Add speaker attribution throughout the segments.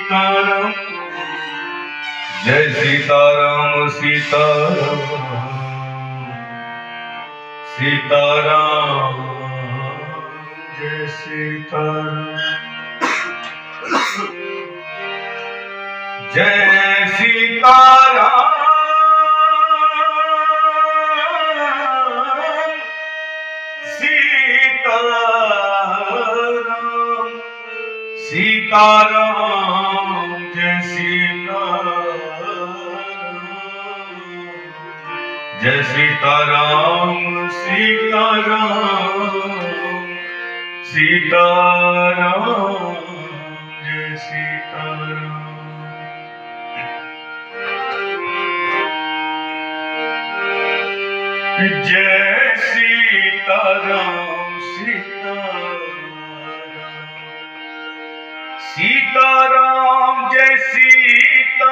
Speaker 1: Sitaram Jai Sitaram Sitaram Sitaram Jai Sitaram Jai Sitaram Sitaram Sitaram Jai Sitaram Jai Sitaram Sitaram Sitaram Jai Sitaram Jai Sitaram Sitaram Sitaram Jai Sitaram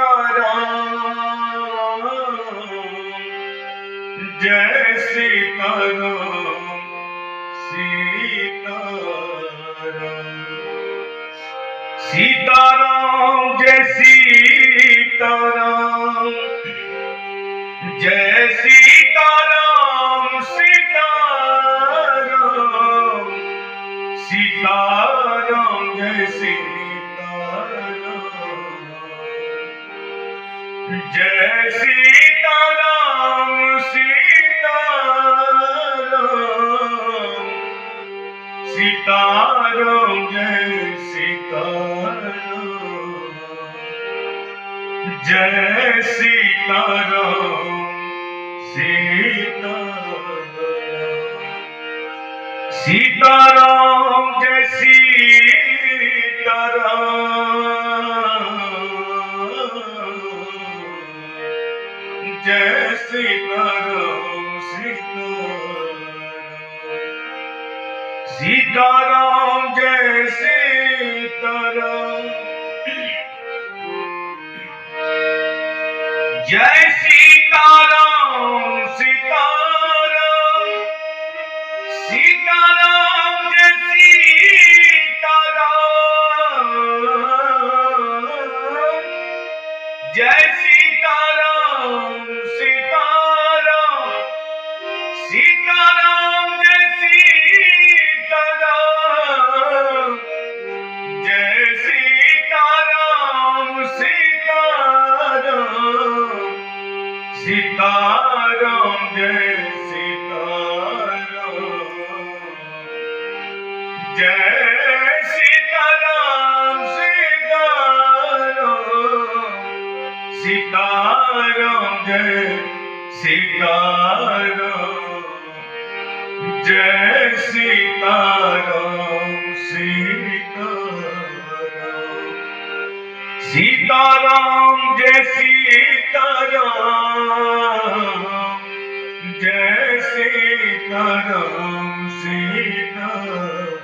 Speaker 1: Jai Sitaram Sitaram Sitaram Jai Sitaram Jai Sitaram Sitaram Sitaram Jai Sitaram Jai Sitaram Sitaram Sitaram Jai Sitaram Jai Sitaram Sitaram Sitaram Jai Sitaram Jai Sitaram Sitaram Sitaram Jai Sitaram Jai Sitaram Sitaram Sitaram Jai Sitaram Jai Sitaram Sitaram Sitaram Jai Sitaram Jai Sitaram Sitaram Sitaram Jai Sitaram Jai Sitaram Sitaram Sitaram Jai Sitaram Jai Sitaram Sitaram Sitaram Jai Sitaram Jai Sitaram Sitaram